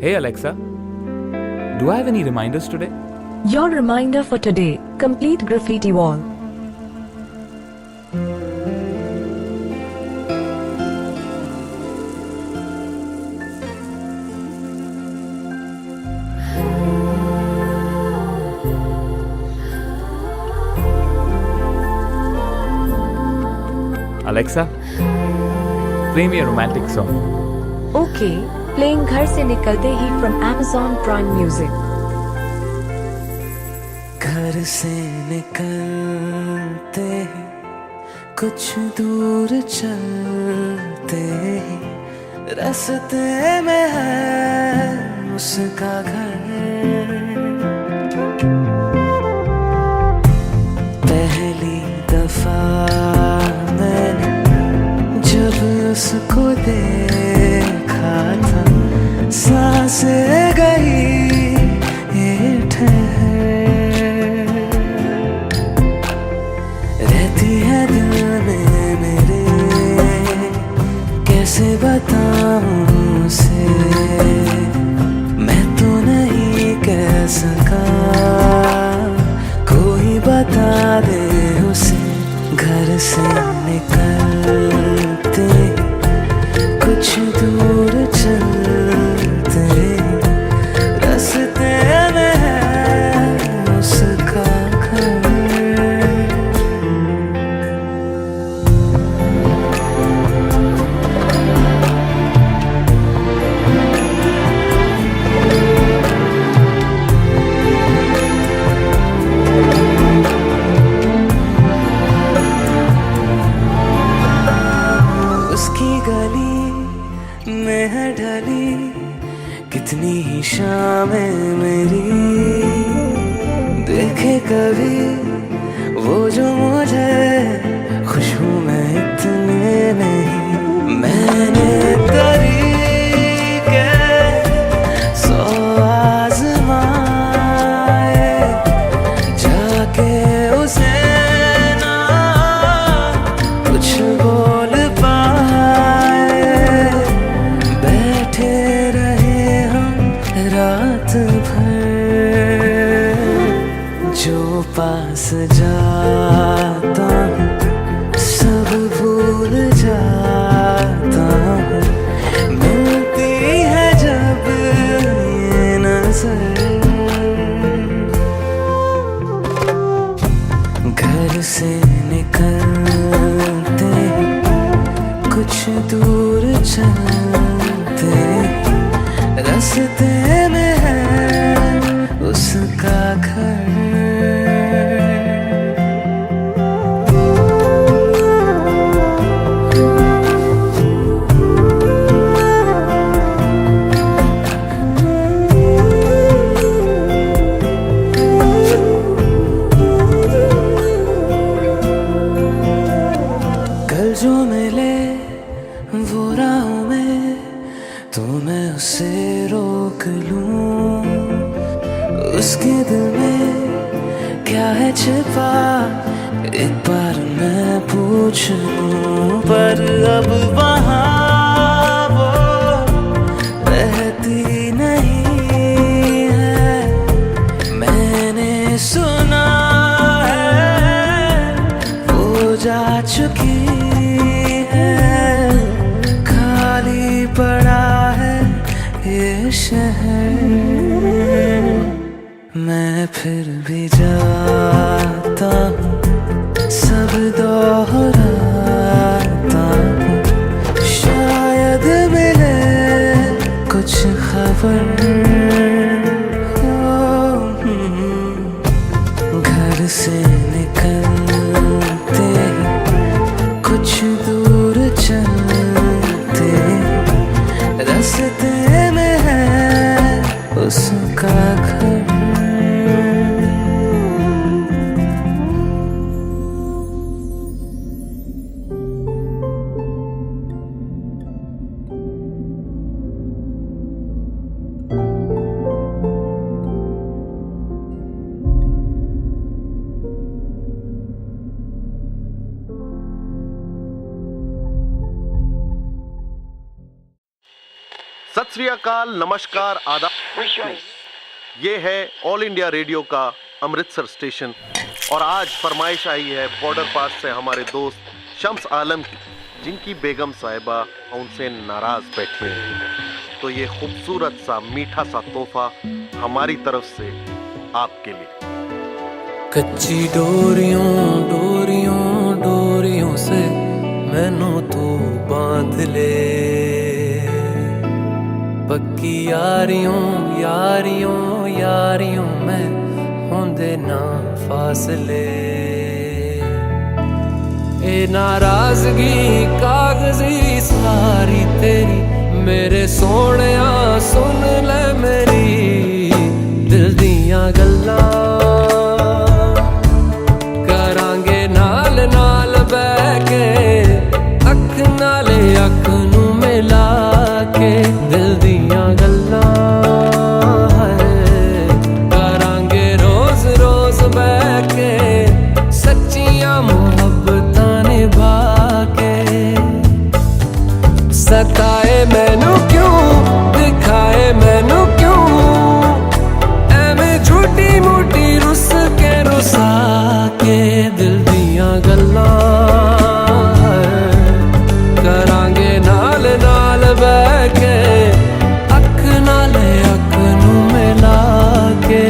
Hey Alexa, do I have any reminders today? Your reminder for today, complete graffiti wall. Alexa, play me a romantic song. Okay, playing घर से निकलते ही from Amazon Prime Music. घर से निकलते ही कुछ दूर चलते ही रास्ते में है उसका घर। पहली दफा मैंने जब उसको देखा था सांसें गई ये ठहर। रहती है दिल में मेरे कैसे बताऊं उसे, मैं तो नहीं कह सका कोई बता दे उसे। घर से निकलते कुछ दूर चलते रास्ते में है उसका घर। उसकी गली में है ढली कितनी ही शामें मेरी, देखे कभी वो जो मुझे खुश हूँ मैं इतने नहीं। मैंने तरीके सौ आज़माए जाके उसे ना कुछ बोल बैठे रहे हम रात भर। जो पास जाता हूँ सब भूल जाता हूँ, मिलती है जब ये नजर। घर से निकलते कुछ दूर चलते रास्ते में है उसका घर। कल जो मिले वो राहों में तो मैं उसे रोक लूं, उसके दिल में क्या है छिपा एक बार मैं पूछ लूं। पर अब वहाँ वो रहती नहीं है, मैंने सुना है वो जा चुकी है। खाली पड़ा है ये शहर, मैं फिर भी जाता हूँ सब दोहराता हूँ, शायद मिले कुछ खबर। घर से निकलते कुछ दूर चलते रास्ते में है उसका घर। सत श्री अकाल, नमस्कार, आदाब। ये है ऑल इंडिया रेडियो का अमृतसर स्टेशन और आज फरमाइश आई है बॉर्डर पास से हमारे दोस्त शम्स आलम की, जिनकी बेगम साहिबा उनसे नाराज बैठी हैं। तो ये खूबसूरत सा मीठा सा तोहफा हमारी तरफ से आपके लिए। कच्ची डोरियों डोरियों डोरियों से मैनू तू बांध ले, पक्की यारियों यारियों यारियों में होंदे ना फासले। ए नाराजगी कागजी सारी तेरी, मेरे सोहणिया सुन ले मेरी दिल दियां गल्लां, करांगे नाल नाल बैठ के अख नाले अख नू मिला के दिल दियां गल्लां करांगे रोज रोज बैठ के सच्चियां मुहब्बतां निभा के। सताए मैनू क्यों, दिखाए मैनू क्यों, एवें झूठी मूठी रुस के रुसा के दिल दियां गल्लां करांगे नाल नाल बैठ के अख नाले अख नू मिला के।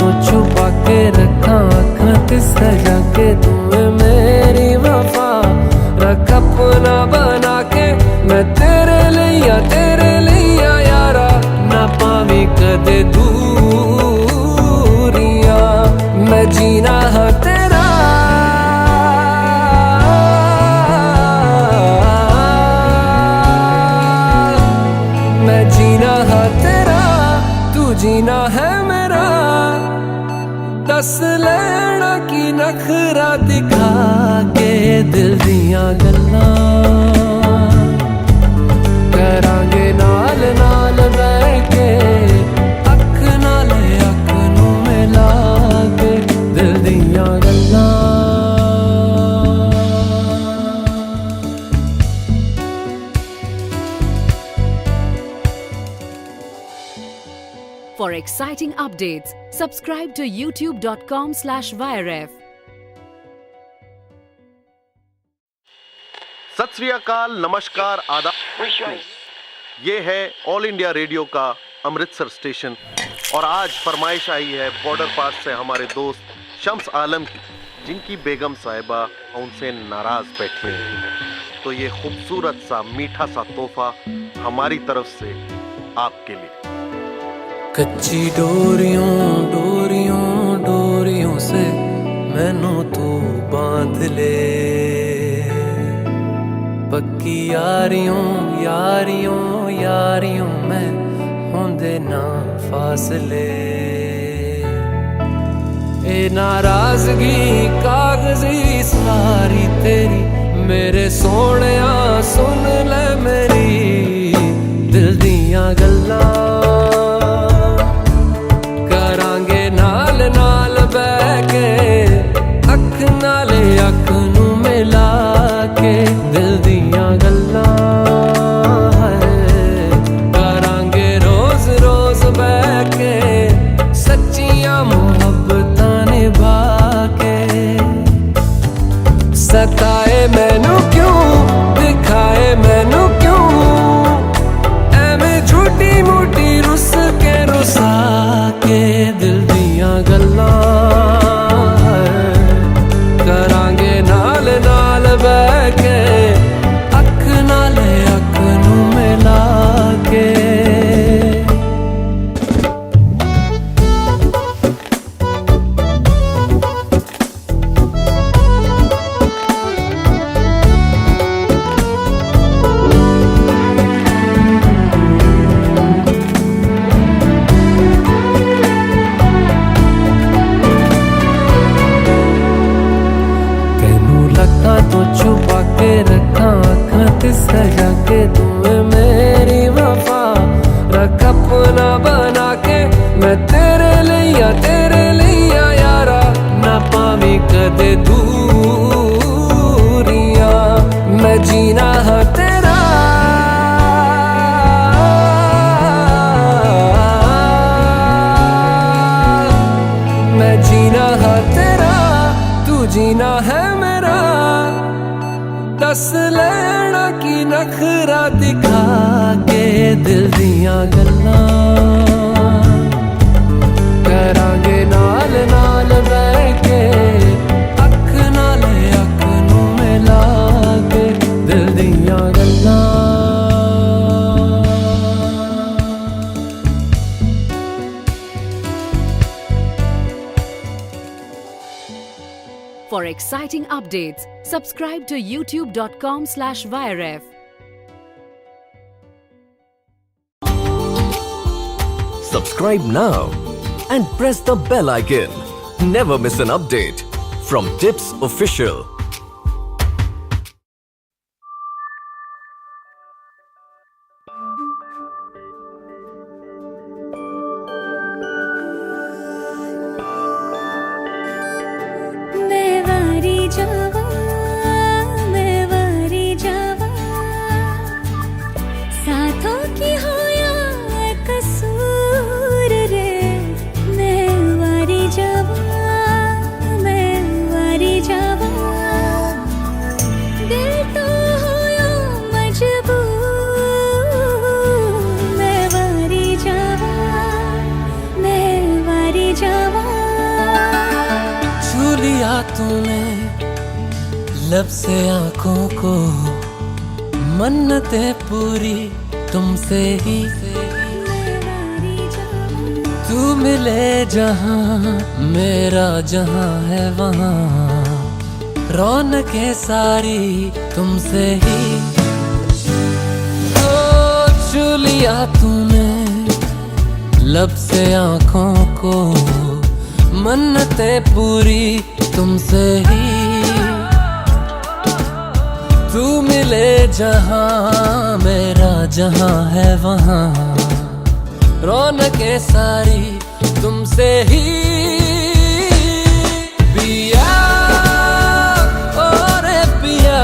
तो छुपा के रखा अखां ते सजा के, तुम्हें मेरी वफा रख अपना बना के। मैं तेरे लिया यारा ना पावी कदे दूरियां, मैं जीना हाँ तेरा मैं जीना हाँ तेरा, तू जीना है मेरा। दस लेना की नखरा दिखा के दिल दियां गल्लां करांगे नाल नाल बैठ के अख नाले अख नू मिला के दिल दियां गल्लां। For exciting updates, subscribe to youtube.com/viref. सत श्री अकाल, नमस्कार, आदाब। ये है ऑल इंडिया रेडियो का अमृतसर स्टेशन और आज फरमाइश आई है बॉर्डर पास से हमारे दोस्त शम्स आलम की, जिनकी बेगम साहिबा उनसे नाराज बैठी हैं। तो ये खूबसूरत सा मीठा सा तोहफा हमारी तरफ से आपके लिए। कच्ची डोरियों डोरियों डोरियों से मैनू तू बांध ले, पक्की यारियों यारियों यारियों में होंदे ना फासले। ए नाराजगी कागजी सारी तेरी, मेरे सोहणिया सुन ले मेरी दिल दियां गल्लां करांगे नाल नाल बैठ के अख नाले अख नू मिला के दिल दियां गल्लां करांगे रोज रोज बैठ के सच्चियां मुहब्बतां निभा के। सताए मैनू क्यों, दिखाए मैनू क्यों, एवें झूठी मूठी सजा के तुम्हें मेरी वफा रख अपना बना के मैं तेरे लिया यारा ना पावी कदे दूरियां मैं जीना है तेरा मैं जीना है तेरा तू जीना है मेरा दस लेना की नखरा दिखा के दिल दियां गल्लां करांगे नाल नाल बैठ के अख नाल अख नू मिला के दिल दियां गल्लां For exciting updates, subscribe to youtube.com/viref. Subscribe now and press the bell icon. Never miss an update from Tips Official. मैं वारी जावा साथों की हो या कसूर रे मैं वारी जावा दिल तो हो या मजबूर मैं वारी जावा छू लिया तूने लब से आंखों को मन्नतें पूरी तुमसे ही तू मिले जहां मेरा जहां है वहां रौनकें सारी तुमसे ही ओ छू लिया तूने लब से आंखों को मन्नतें पूरी तुमसे ही तू मिले जहां मेरा जहां है वहां रौनकें सारी तुमसे ही पिया ओ रे पिया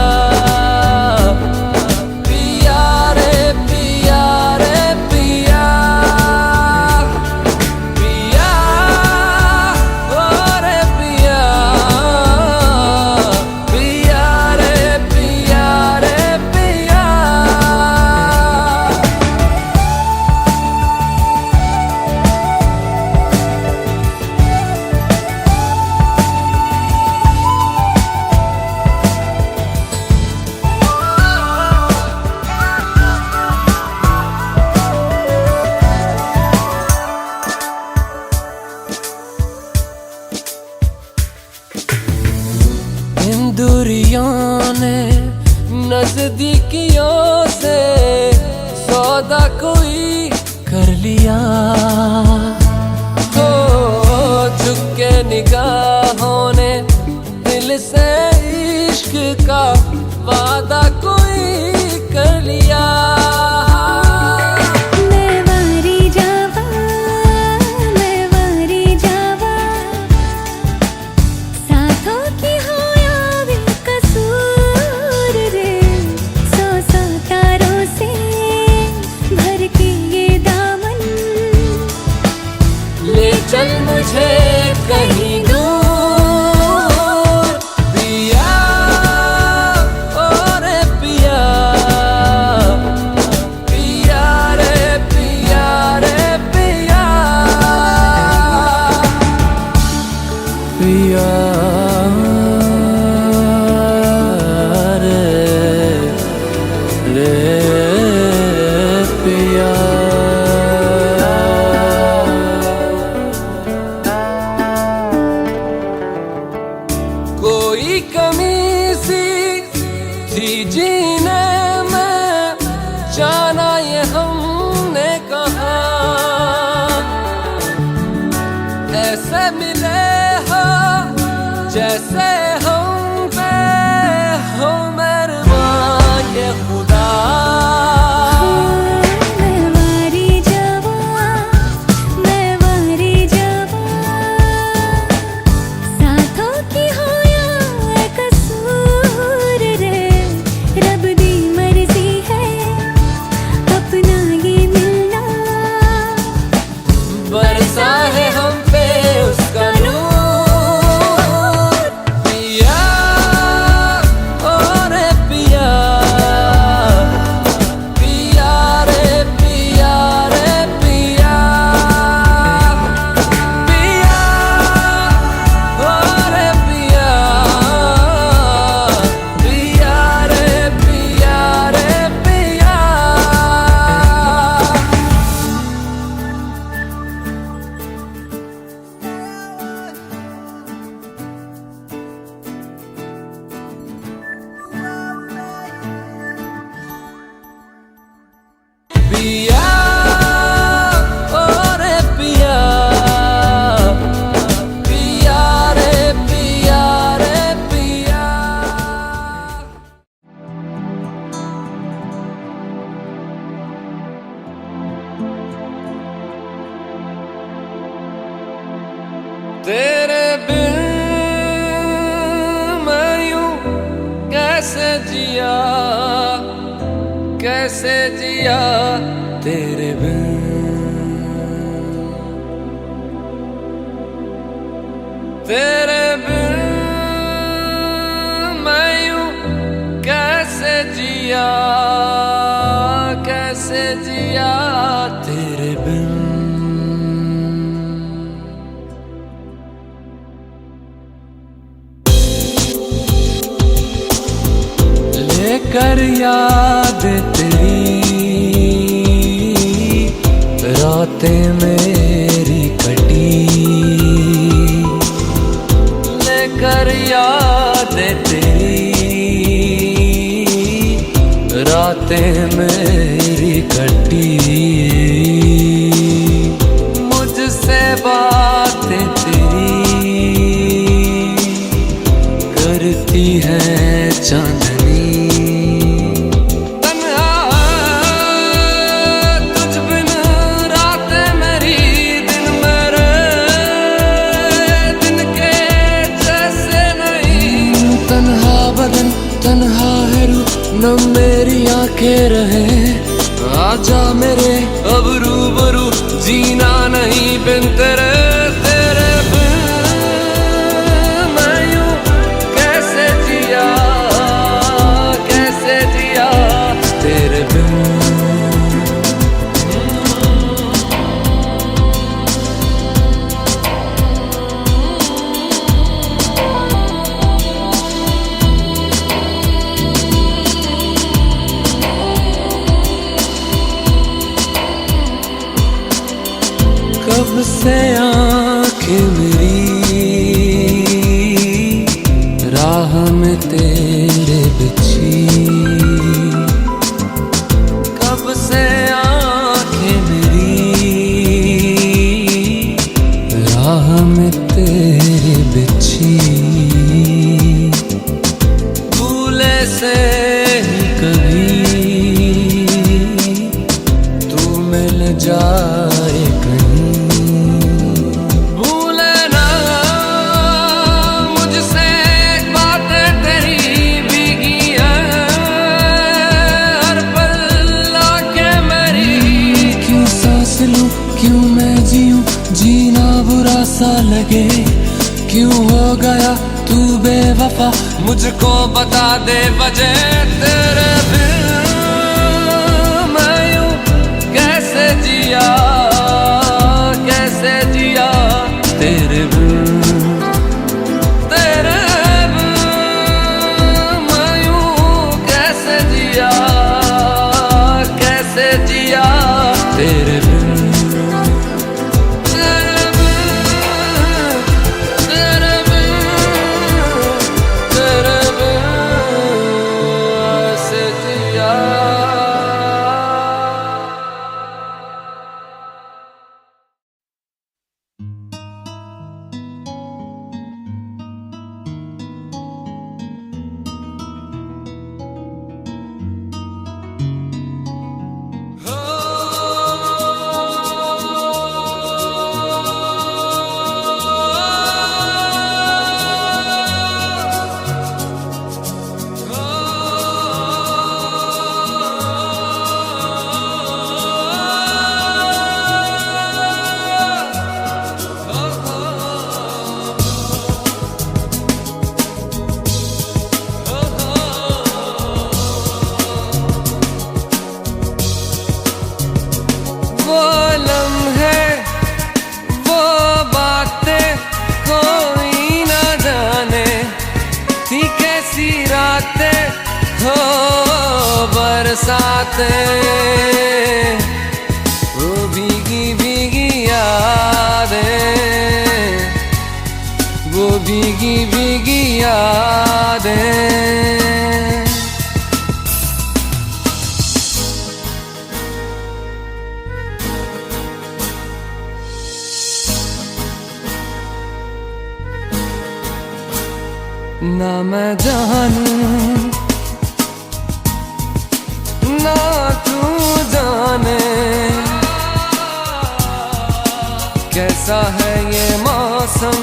पिया रे पिया रे पिया पिया ओ रे पिया पिया रे पिया रे पिया इन दूरियों ने नजदीकियों से सौदा कोई कर लिया हो झुके निगाहों ने दिल से इश्क का वादा कोई कर लिया मैं वारी जावा साथों की हो या भी कसूर रे सौ तारों से भर के ये दामन ले चल मुझे कहीं दूर पिया ओ रे पिया पिया रे पिया रे पिया पिया रे रे पिया कोई कमी सी थी जीने में जाना ये हमने कहा ऐसे मिले हो जैसे हम पे हो मेहरबान ये खुदा जिया कैसे जिया तेरे बिन तेरे बिन मैं यूं कैसे जिया तेरे बिन लेकर याद तेरी रातें मेरी कटी लेकर याद तेरी रातें मेरी कटी मुझसे बातें तेरी करती है चांदनी तन्हा तुझ बिन रातें मेरी दिन मेरे दिन के जैसे नहीं तन्हा बदन तन्हा है रूह न मेरी आंखें रहे आजा मेरे अब रूबरू जीना नहीं बिन तेरे तेरे बिन मैं यूं कैसे जिया तेरे बिन कब से आँखें मेरी राह में तेरे बिछी कब से आँखें मेरी राह में तेरे बिछी भूले से कभी तू मिल जाए कहीं भूले ना मुझसे बातें तेरी भीगी है हर पल आँखें मेरी क्यों सांस लूं क्यों मैं जीऊं जीना बुरा सा लगे क्यों हो गया तू बेवफा मुझको बता दे वजह तेरे बिन मैं यूं कैसे जिया तेरे बिन मैं यूं कैसे जिया तेरे बिन ऐसे जिया हो बरसातें वो भीगी भीगी यादें वो भीगी भीगी यादें ना मैं जानूं ना तू जाने कैसा है ये मौसम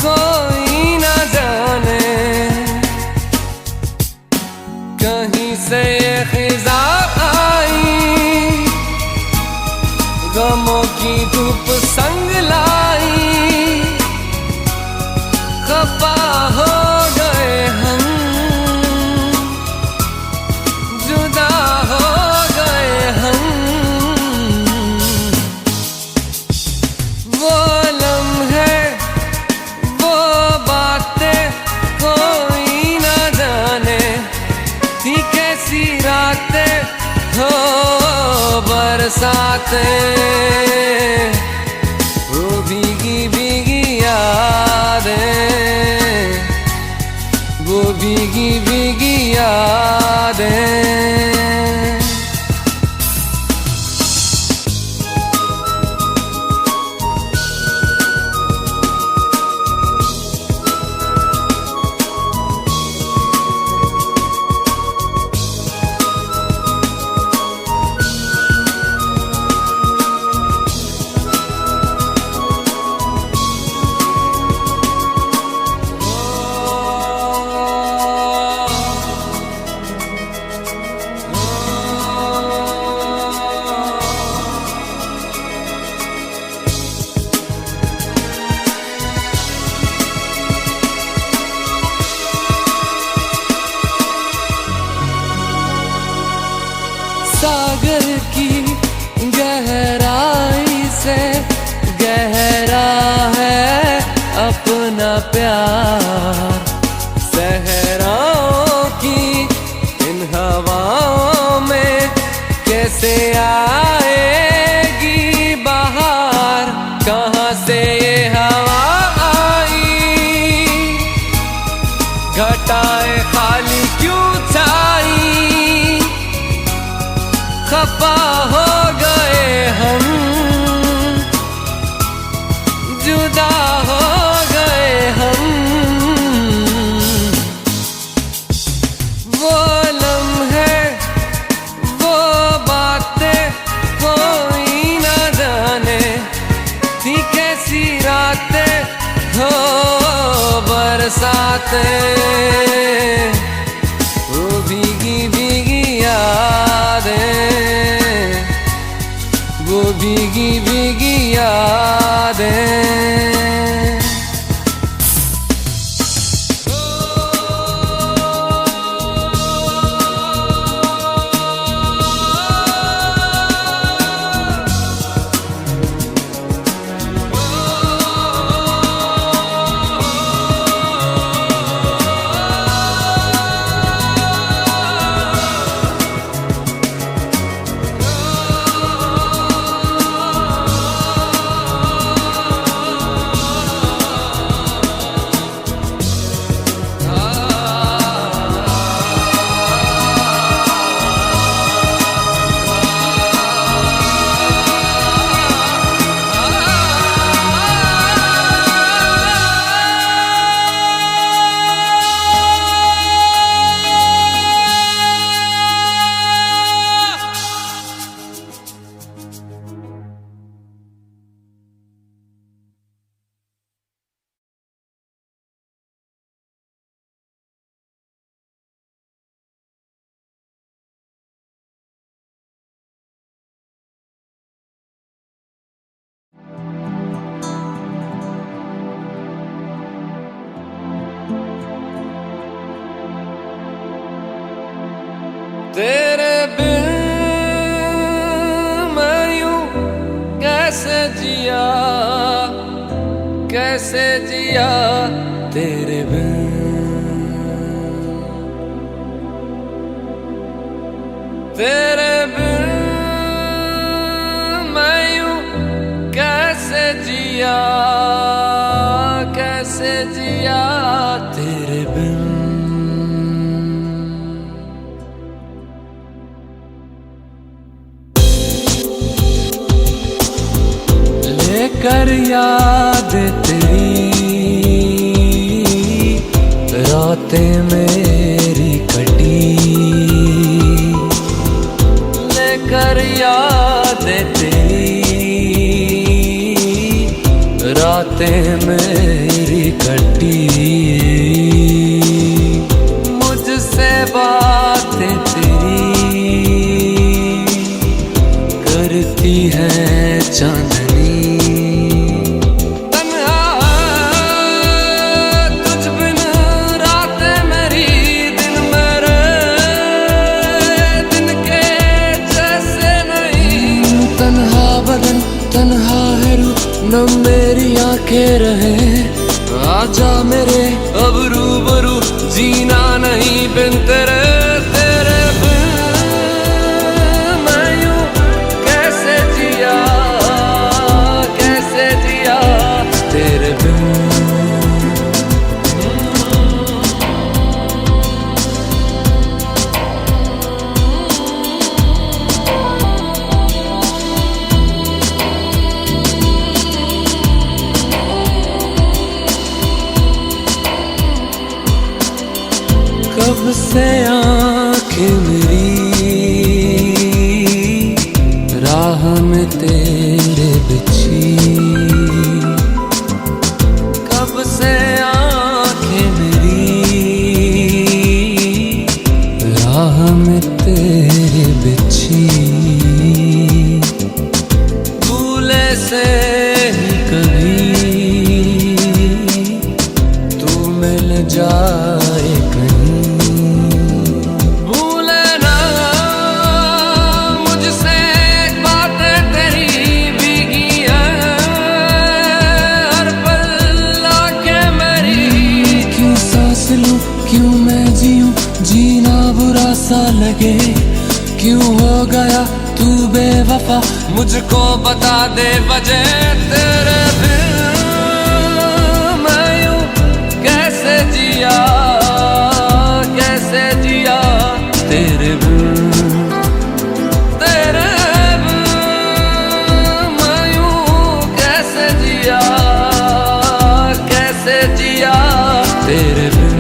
कोई ना जाने रातें, वो भीगी भीगी यादें, वो भीगी भीगी यादें। सागर की गहराई से गहरा है अपना प्यार, सहराओं की इन हवाओं में कैसे आएगी बहार, कहाँ से ये हवा आई, घटाएं खाली क्यों छाई, खफा हो गए हम, जुदा हो गए हम। वो लम्हे, वो बातें कोई ना जाने, थी कैसी रातें हो बरसातें, वो भीगी भीगी यादें, वो भीगी भीगी यादें। तेरे बिन मैं यूं कैसे जिया, कैसे जिया तेरे बिन, तेरे बिन मैं यूं कैसे जिया, कैसे जिया तेरे बिन। कर याद तेरी रातें मेरी कटी, लेकर याद तेरी रातें मेरी कटी, मुझसे बातें तेरी करती है चांदनी, न मेरी आंखें रहे, आजा मेरे अब रूबरू, जीना नहीं बिन तेरे, तेरे बिन मैं यूं कैसे जिया। कब से आंखें मेरी राह में तेरे बिछी, कब से आंखें मेरी राह में तेरे बिछी, भूले से ही कभी तू मिल जाए सा लगे, क्यों हो गया तू बेवफा, मुझको बता दे वजह। तेरे बिन मैं यूं कैसे जिया, कैसे जिया तेरे बिन, तेरे बिन मैं यूं कैसे जिया, कैसे जिया तेरे बिन।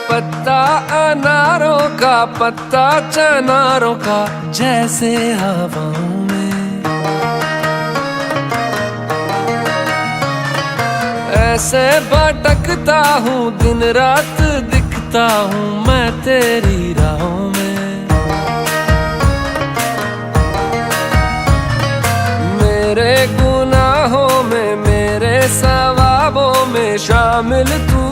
पत्ता अनारों का, पत्ता चनारों का, जैसे हवाओं में ऐसे भटकता हूँ, दिन रात दिखता हूँ मैं तेरी राहों में। मेरे गुनाहों में, मेरे सवाबों में शामिल तू,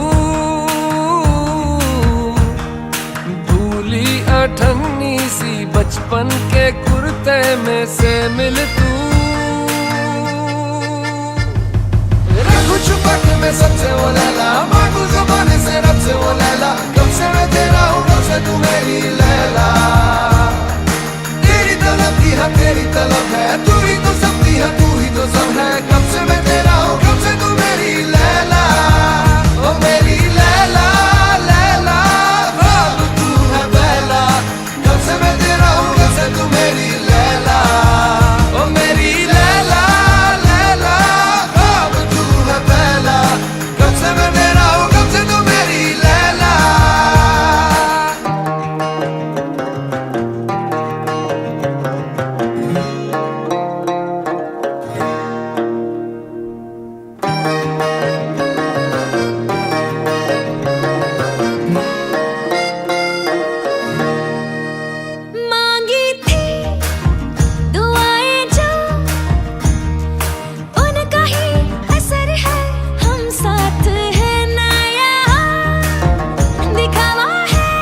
अठन्नी सी बचपन के कुर्ते में से मिल तू। रखूं छुपा के मैं सबसे वो लैला, मांगू ज़बान से रब से वो लैला, कब से मैं तेरा हूँ कब से तू मेरी लैला। तेरी तलब की है तेरी तलब है, तू ही तो सब दी है तू ही तो सब है, कब से मैं तेरा हूँ कब से तू मेरी लैला। ओ मेरी लैला लैला, अब तू है पहला, कब से मैं तेरा हूँ कब से तू मेरी लैला। ओ मेरी लैला लैला, अब तू है पहला, कब से मैं तेरा हूँ कब से तू मेरी लैला। मांगी थी दुआएं जो उनका ही असर है, हम साथ है ना यहाँ दिखावा है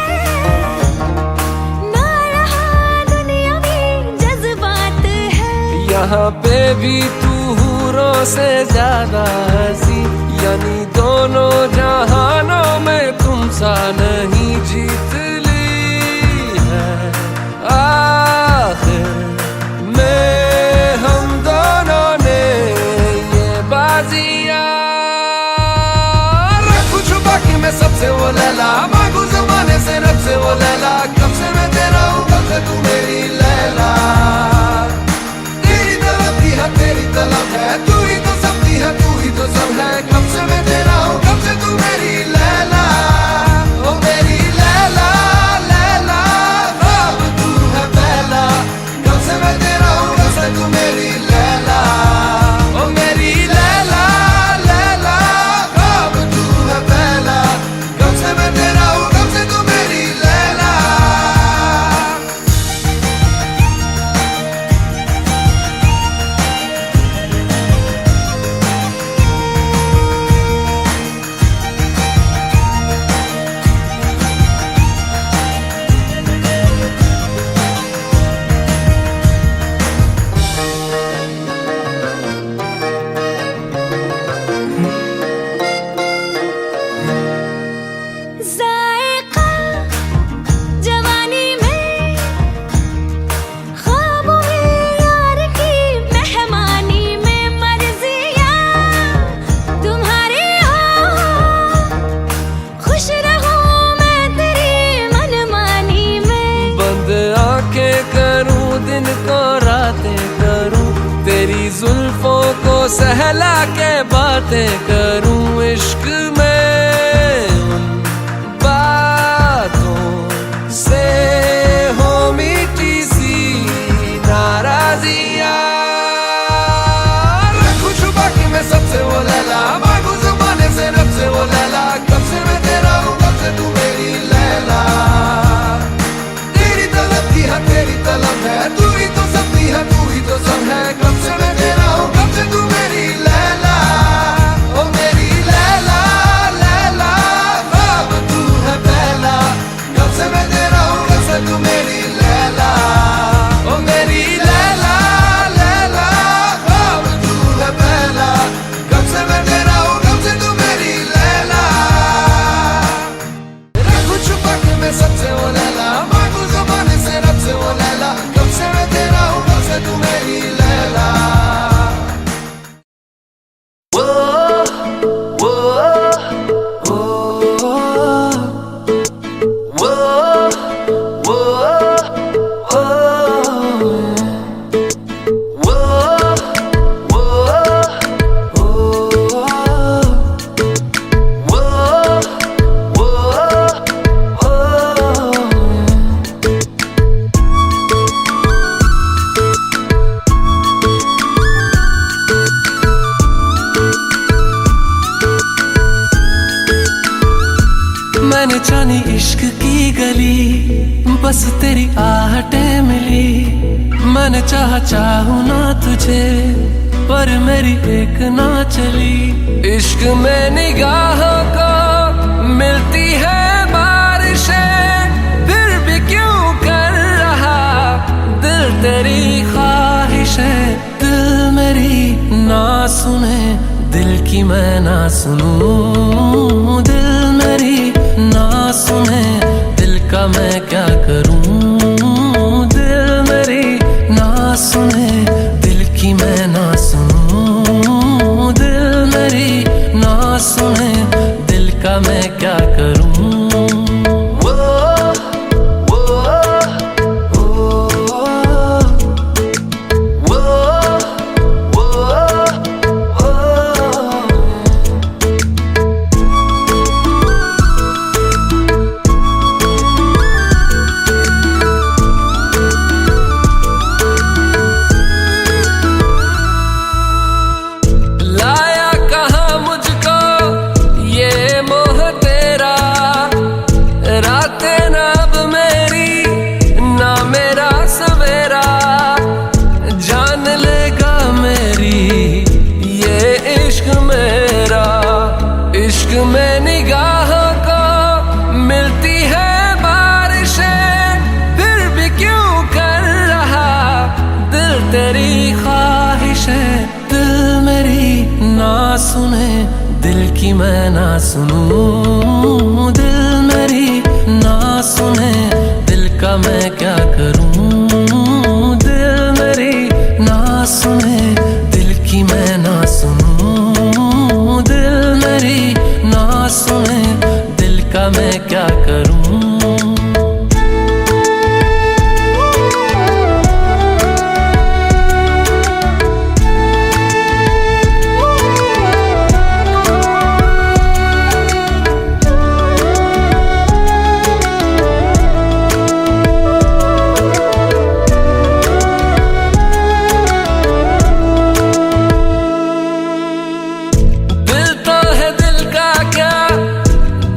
ना रहा दुनिया भी जज्बात है। यहाँ पे भी तू हूरों से ज्यादा हंसी, यानी दोनों जहानों में तुम सा नहीं जीत ली है। आखिर में हम दोनों ने ये बाजियां, रखूं छुपा के मैं सबसे वो लैला, मांगू ज़माने से रब से वो लैला, कब से मैं तेरा हूँ कब से तू मेरी लैला। तेरी तलब की है तेरी तलब है, तू ही तो सब दी है तू ही तो सब है, कब से मैं तेरा हूँ कब से तू मेरी लैला। ओ मेरी सहला के बातें करूं इश्क में, उन बातों से हो मीठी सी नाराजियां। रखूं छुपा के मैं सबसे वो लैला, मांगू ज़माने से रब से वो लैला, कब से मैं तेरा हूँ कब से तू मेरी लैला। तेरी तलब की है तेरी तलब है, तू ही तो सबकी है तू ही तो सब है, कब से मैं तेरा हूँ कब से तू मेरी लैला। ओ मेरी लैला लैला ख्वाब तू है पहला, कब से मैं तेरा हूँ कब से तू मेरी लैला। ओ मेरी लैला लैला ख्वाब तू है पहला, कब से मैं तेरा हूँ कब से तू मेरी लैला। रखूं छुपा के मैं सबसे वो लैला, मांगू ज़माने से रब से वो लैला, कब से मैं तेरा हूँ कब से तू मेरी लैला। मैंने जानी इश्क की गली, बस तेरी आहटें मिली। मैंने चाहूं ना तुझे, पर मेरी एक ना चली। इश्क में निगाहों को मिलती है बारिशें, फिर भी क्यों कर रहा दिल तेरी ख्वाहिशें। दिल मेरी ना सुने, दिल की मैं ना सुनूं। दिल मेरी ना सुने, दिल का मैं क्या करूं। दिल मेरी ना सुने, दिल की मैं ना सुनूं। दिल मेरी ना सुने, दिल का मैं क्या करूं। में निगाहों को मिलती है बारिशें, फिर भी क्यों कर रहा दिल तेरी ख्वाहिशें। दिल मेरी ना सुने, दिल की मैं ना सुनूं। दिल मेरी ना सुने, दिल का मैं क्या करूं। दिल मेरी ना सुने, दिल की मैं ना सुनूं। दिल मेरी ना सुने, दिल का मैं क्या करूं।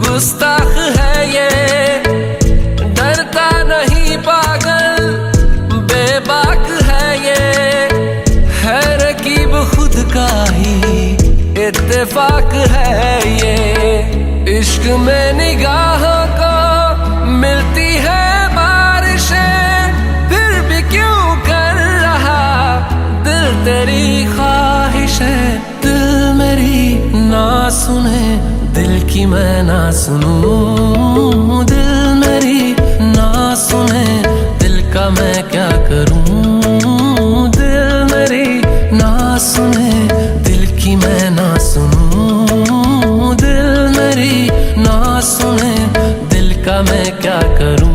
गुस्ताख है ये, डरता नहीं पागल बेबाक है ये। है रकीब खुद का ही इत्तेफाक है ये। इश्क में निगाहों को मिलती है बारिशें, फिर भी क्यों कर रहा दिल तेरी ख्वाहिशें। दिल मेरी ना सुने, दिल की मैं ना सुनूं। दिल मेरी ना सुने, दिल का मैं क्या करूं। दिल मेरी ना सुने, दिल की मैं ना सुनूं। दिल मेरी ना सुने, दिल का मैं क्या करूं।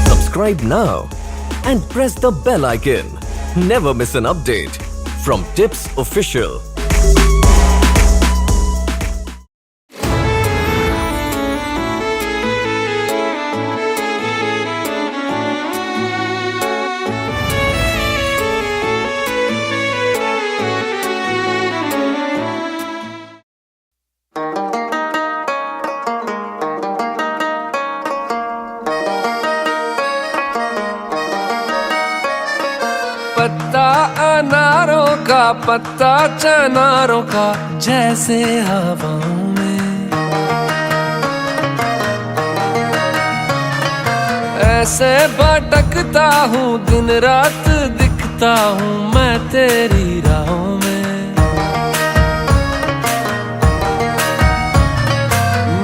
Subscribe now and press the bell icon. Never miss an update from Tips Official. पत्ता अनारों का पत्ता चनारों का जैसे हवाओं में, ऐसे भटकता हूँ दिन रात दिखता हूँ मैं तेरी राहों में।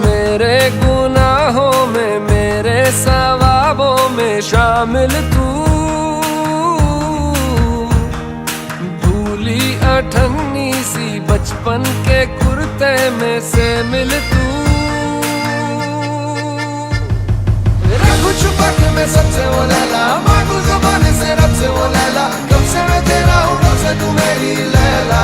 मेरे गुनाहों में मेरे सवाबों में शामिल तू, अठन्नी सी बचपन के कुर्ते में से मिल तू। रखूं छुपा के मैं सबसे वो लैला, मांगू ज़बान से रब से वो लैला, कब से मैं तेरा हूँ कब से तू मेरी लैला।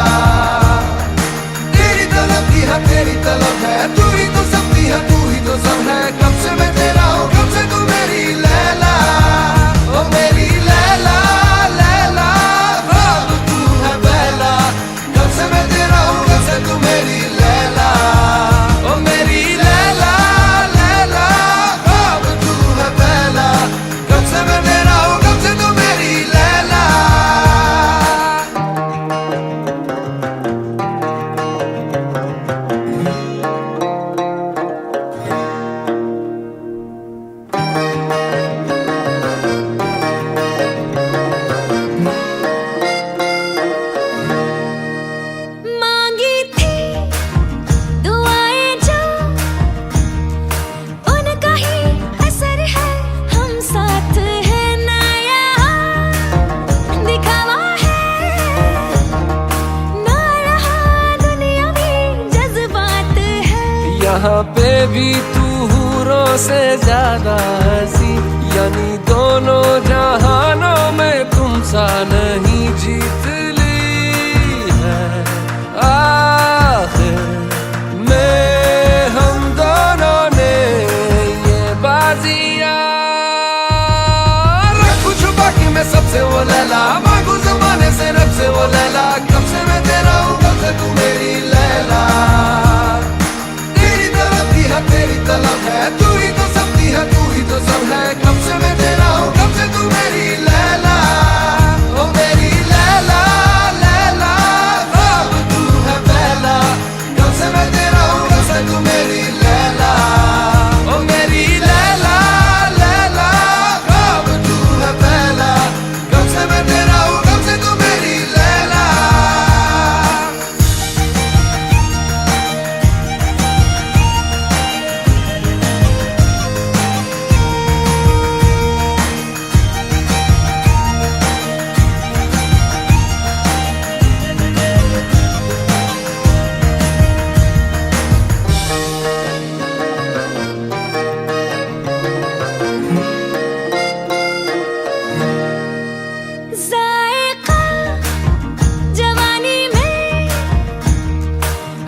तेरी तलब की है तेरी तलब है, तू ही तो सबकी है तू ही तो सब है, कब से मैं तेरा हूँ कब से तू मेरी लैला। ओ मेरी लैला लैला अब तू है पहला, कब से मैं तेरा हूँ कब से तू मेरी लैला। ओ मेरी लैला लैला अब तू है पहला, कब से मैं तेरा हूँ कब से तू मेरी लैला। मांगी थी दुआएं जो उनका ही असर है, हम साथ हैं ना यहाँ दिखावा है ना, यहाँ दुनिया भी जज्बात है। यहाँ पे भी तू हूरों से ज्यादा हंसी, यानी दोनों जहानों में तुम सा नहीं जीत ली है। आखिर में हम दोनों ने ये बाजियां, रखूं छुपा के मैं सबसे वो लैला, मांगू ज़माने से रब से वो लैला, कब से मैं तेरा हूँ कब से तू मेरी लैला। तेरी तलब की है तेरी तलब है, तू ही तो सबकी है तू ही तो सब है, कब से मैं तेरा हूँ कब से तू मेरी लैला। ओ मेरी लैला लैला अब तू है पहला, कब से मैं तेरा हूँ कब से तू मेरी लैला। ओ मेरी लैला लैला अब तू है पहला, कब से मैं तेरा हूँ कब से तू मेरी लैला। जायका जवानी में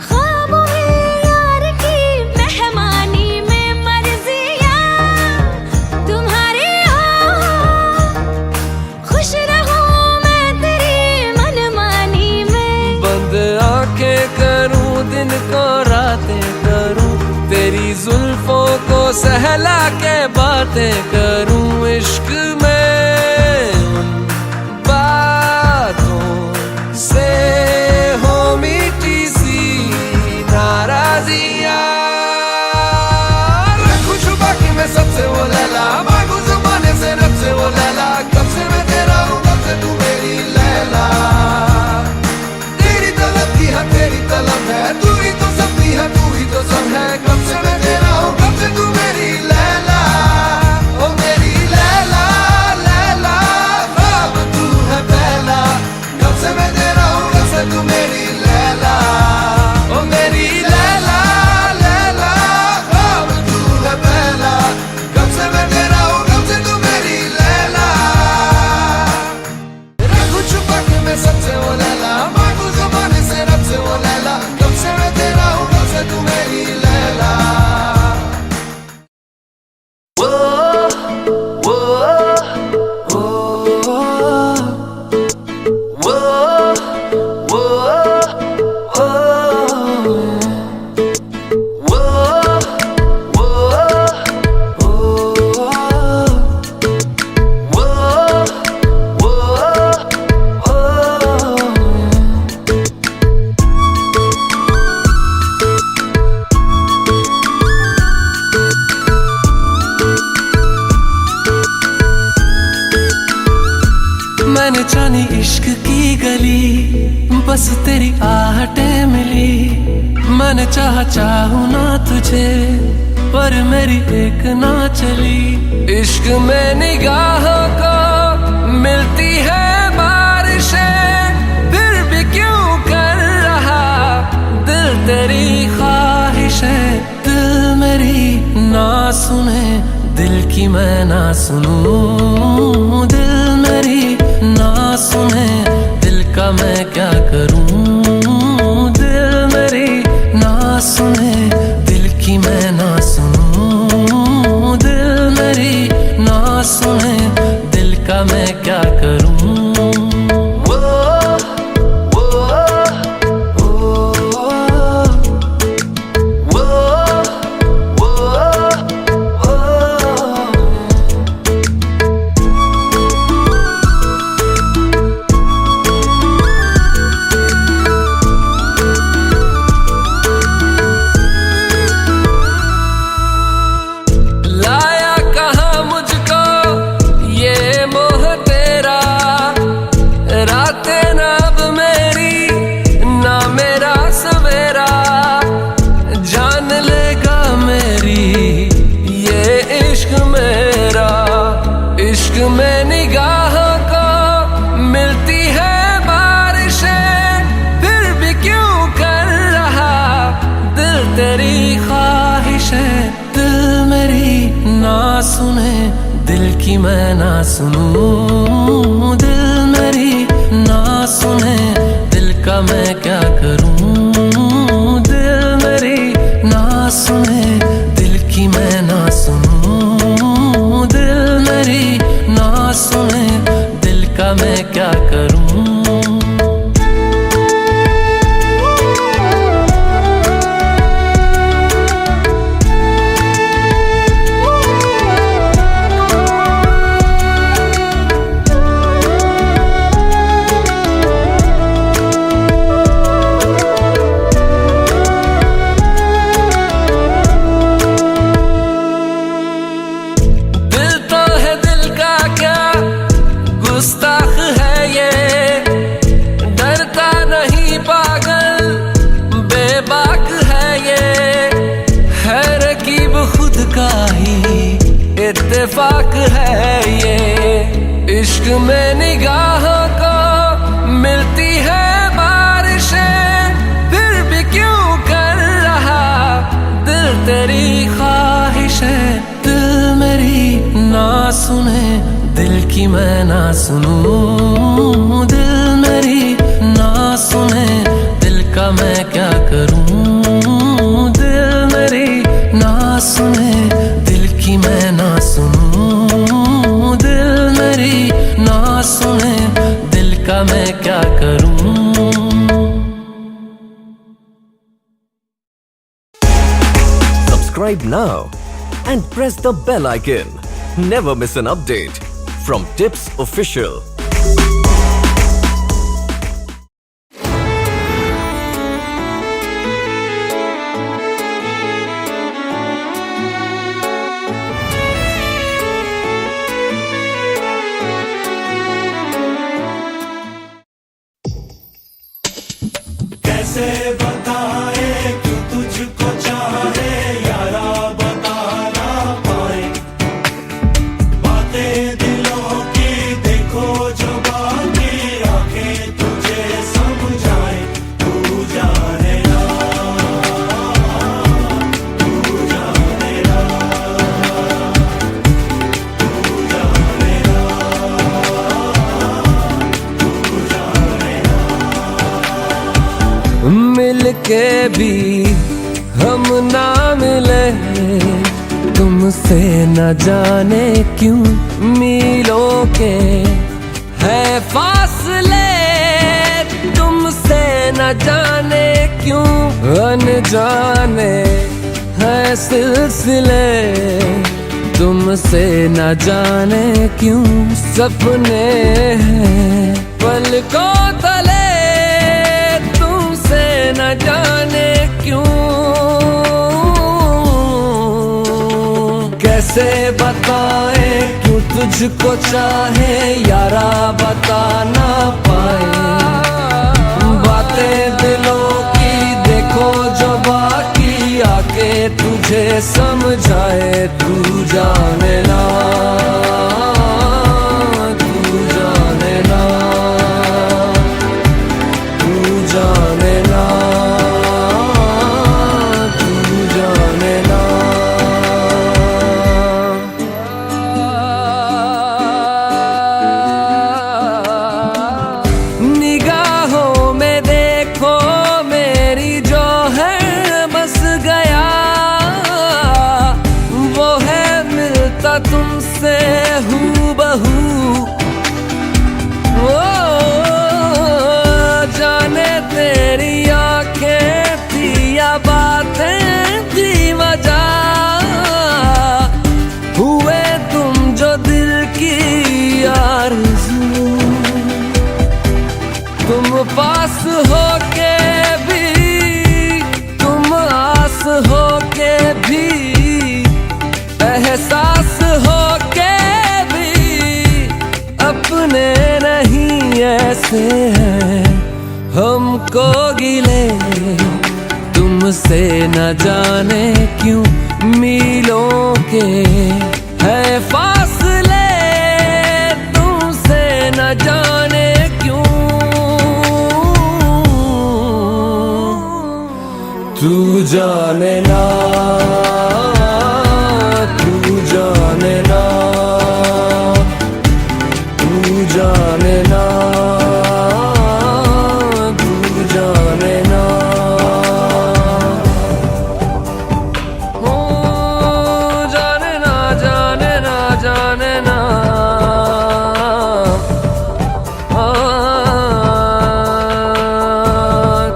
ख्वाबों में यार की मेहमानी में, मर्जियाँ तुम्हारी हो खुश रहूं मैं तेरी मनमानी में। बंद आंखें करूं दिन को रातें करूं, तेरी जुल्फों को सहला के बातें करूं, इश्क में उन बातों से हो मीठी सी नाराजियां, रखूं छुपा के मैं सबसे वो लैला, मांगू ज़माने से रब से वो लैला, कब से मैं तेरा हूँ कब से तू मेरी लैला। तेरी तलब की है तेरी तलब है, तू ही तो सबकी है तू ही तो सब है, कब से मैं तेरा हूँ कब से तू मेरी लैला। ओ मेरी लैला लैला अब तू है पहला, कब से मैं तेरा हूँ कब से तू मेरी लैला। ओ मेरी लैला लैला अब तू है पहला, कब से मैं तेरा हूँ कब से तू मेरी लैला। बस तेरी आहटें मिली। मैंने चाहूं ना तुझे, पर मेरी एक ना चली। इश्क में निगाहों को मिलती है बारिशें, फिर भी क्यों कर रहा दिल तेरी ख्वाहिशें। दिल मेरी ना सुने, दिल की मैं ना सुनूं। दिल मेरी ना सुने, दिल का मैं क्या करूं। दिल मेरी ना सुने, दिल की मैं ना सुनूं। दिल मेरी ना सुने, दिल का मैं क्या करूं। में निगाहों को मिलती है बारिशें, फिर भी क्यों कर रहा दिल तेरी ख्वाहिशें। दिल मेरी ना सुने, दिल की मैं ना सुनूं। दिल मेरी ना सुने, दिल का मैं क्या करूं। दिल मेरी ना सुने, दिल की मैं ना सुनूं। दिल मेरी ना सुने, दिल का मैं क्या करूं। गुस्ताख है ये, डरता नहीं पागल बेबाक है ये। है रकीब खुद का ही इत्तेफाक है ये। इश्क में निगाहों को मिलती है बारिशें, फिर भी क्यों कर रहा दिल तेरी ख्वाहिशें। दिल मेरी ना सुने, दिल की मैं ना सुनूं। दिल मेरी ना सुने, दिल का मैं क्या करूं। दिल मेरी ना सुने, दिल की मैं ना सुनूं। दिल मेरी ना सुने, दिल का मैं क्या करूं। Subscribe now and press the bell icon. Never miss an update from Tips Official. कैसे बताए क्यों तुझको चाहे यारा, बता ना पाए बातें दिलों की। देखो जो बाकी आंखें तुझे समझाए। तू जाने ना, तू जाने ना, तू जाने ना, तू जाने ना। मिल के भी हम ना मिले, तुमसे न जाने क्यों मीलों के है फासले। तुमसे न जाने क्यों अनजाने है सिलसिले। तुमसे न जाने क्यों सपने हैं पलकों तले। तुमसे न जाने क्यों, कैसे बताए क्यों तुझको चाहे यारा, बता ना पाए बातें तुझे समझाए, तू जाने ना, तू जाने ना, तू जाने ना, तू जाने ना। निगाहों में देखो मेरी जो है बस गया, वो है मिलता तुमसे हूबहू। ओ जाने तेरी आंखें थी या बातें थी वजह, हुए तुम जो दिल की आरज़ू। तुम पास होके भी, तुम आस होके भी, एहसास होके भी अपने नहीं ऐसे हैं हमको गिले तुमसे, न जाने क्यों मीलों के है फासले, तुमसे न जाने क्यों। तू जाने ना, तू जाने ना, तू जाने ना, तू जाने ना। ओ जाने ना, जाने ना, जाने ना,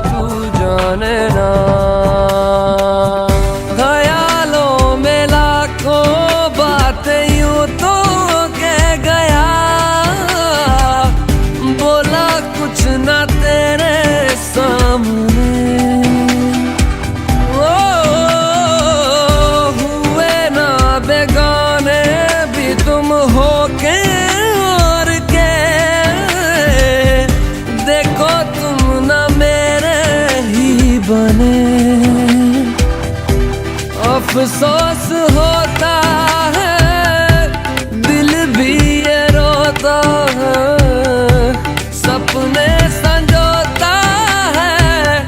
तू जाने ना। ख्यालों में लाखों बातें यूं तो कह गया, बोला कुछ ना तेरे सामने। ओ हुए ना बेगाने भी तुम हो के और के, देखो तुम ना मेरे ही बने। अफसोस होता है, दिल भी ये रोता है, सपने संजोता है,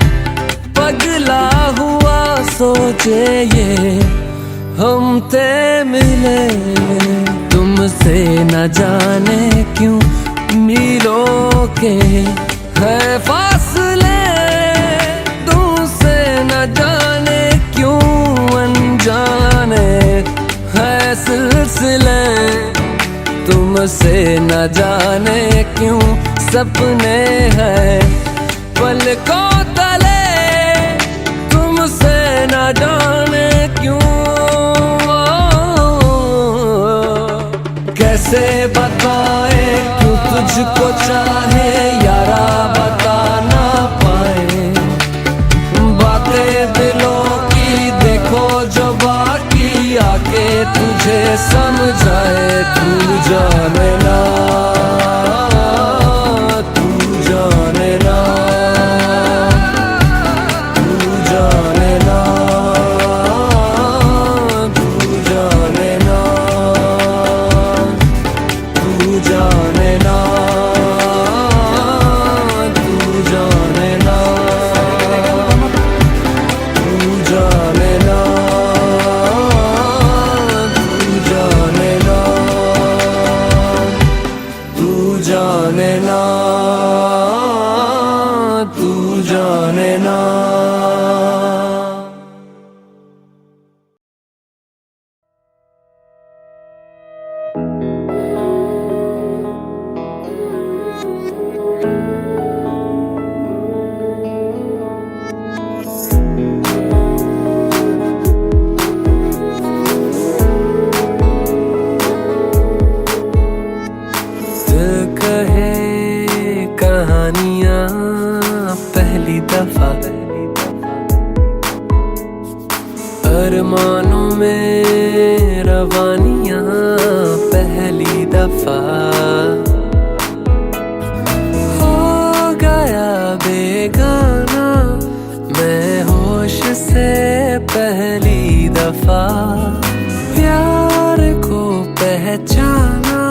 पगला हुआ सोचे ये हम ते मिले तुमसे, न जाने क्यों मीलों के है फासले, तुमसे न जाने क्यों अनजाने है सिलसिले, तुमसे न जाने क्यों सपने हैं पलकों तले, तुमसे न जाने क्यों। कैसे बताए क्यों तुझको चाहे यारा, बता ना पाए बातें दिलों की, देखो जो बाकी आके तुझे समझाए, तू जाने ना, तू जाने ना, तू जाने ना, तू जाने ना, तू जाने ना, तू जाने ना, तू जाने ना, तू जाने ना, तू जाने ना। कहानियां पहली दफा, अरमानों में रवानियां पहली दफा, हो गया बेगाना मैं होश से पहली दफा। दफा प्यार को पहचाना,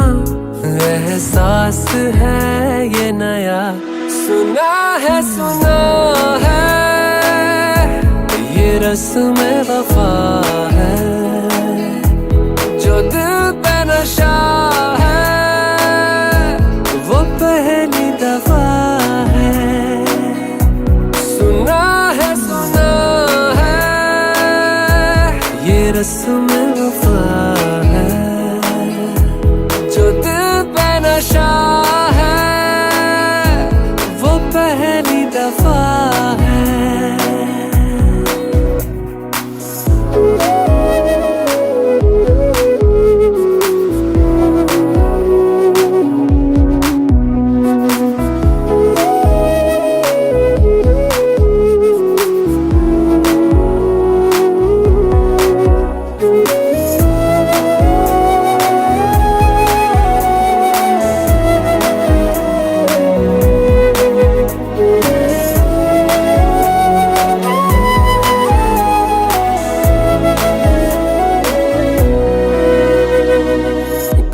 एहसास है ये नया। सुना है ये रस्म वफा है, जो दिल पे नशा है वो पहली दफा है। सुना है ये रस्म वफा है, जो दिल पे नशा है वो पहली दफा है।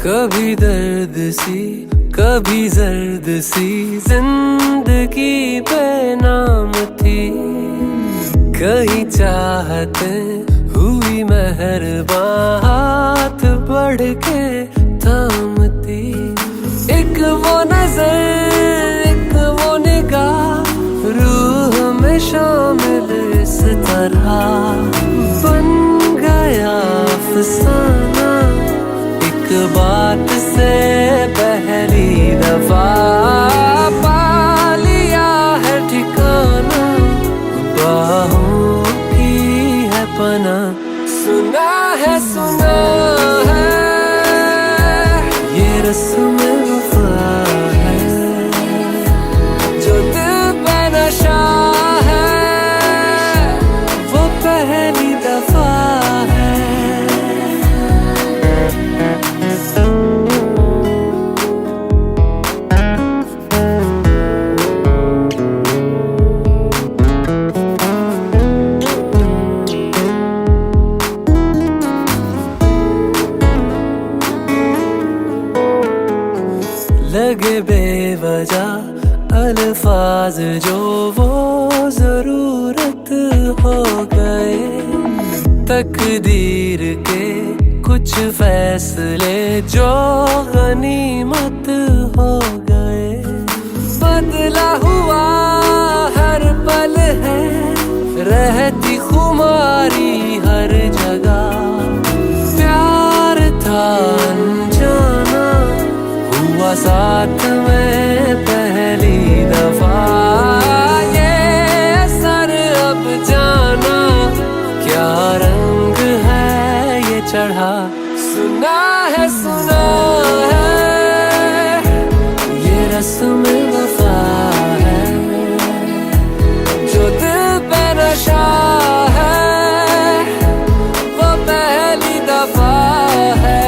कभी दर्द सी कभी जर्द सी जिंदगी बेनाम थी, कहीं चाहते हुई मेहरबान हाथ बढ़ के थामती। एक वो नजर एक वो निगाह रूह में शामिल इस तरह बन गया अफसाना। एक बात से पहली दफा पा लिया है ठिकाना, बाहों की है पना। सुना है ये रस्म वफा है, जो दिल पे नशा है वो पहली दफा है। लगे बेवजह अल्फाज जो वो जरूरत हो गए, तकदीर के कुछ फैसले जो गनीमत हो गए। बदला हुआ हर पल है रहती खुमारी हर जगह, प्यार था अनजाना हुआ साथ में पहली दफा। ये असर अब जाना क्या रंग है ये चढ़ा। सुना है ये रस्म वफा है, जो दिल पे नशा है वो पहली दफा है।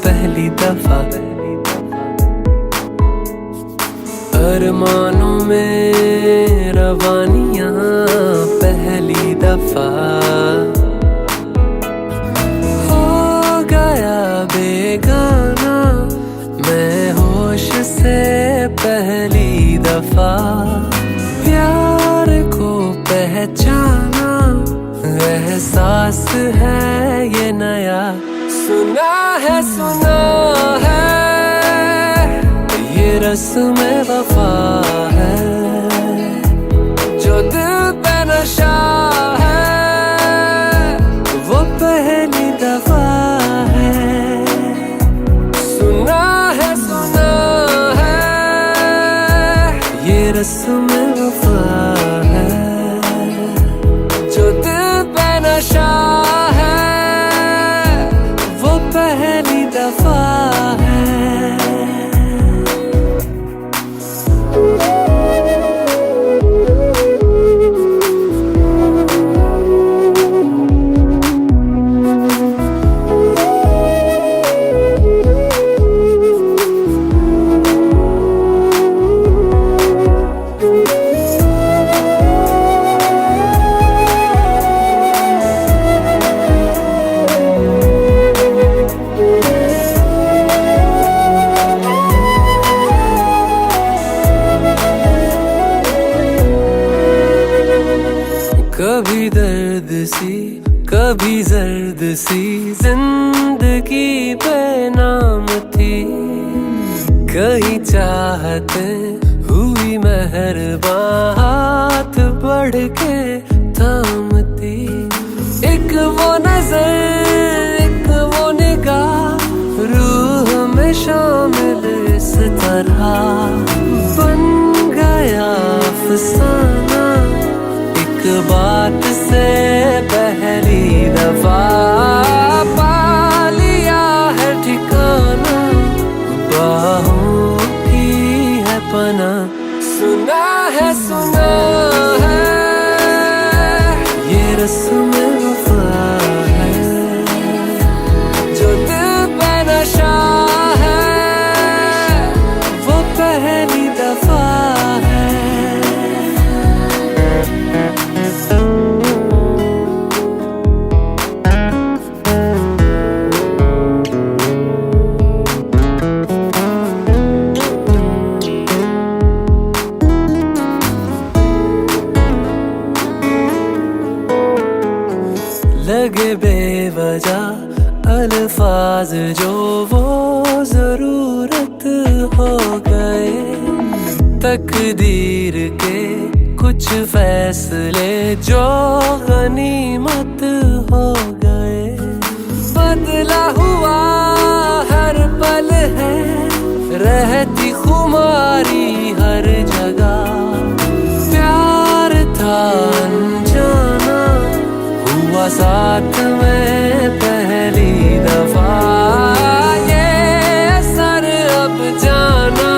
पहली दफा अरमानों में रवानियां पहली दफा हो गया बेगाना मैं होश से पहली दफा प्यार को पहचाना एहसास है ये नया सुना है ये रस्म वफा है जो वफा है, जो दिल पे नशा है, वो पहली दफा है। कभी दर्द सी कभी जर्द सी जिंदगी बेनाम थी, कहीं चाहते हुई मेहरबान हाथ बढ़ के थामती। एक वो नजर एक वो निगाह रूह में शामिल इस तरह बन गया अफसाना, एक बात से पहली दफा पा लिया है ठिकाना, बाहों की है पना। सुना है ये रस्म वफा है, जो दिल पे नशा है, वो पहली दफा है। लगे बेवजह अल्फाज जो वो जरूरत हो गए, तकदीर के कुछ फैसले जो गनीमत हो गए। बदला हुआ हर पल है, रहती खुमारी हर जगह, प्यार था अनजाना हुआ साथ में पहली दफा। ये असर अब जाना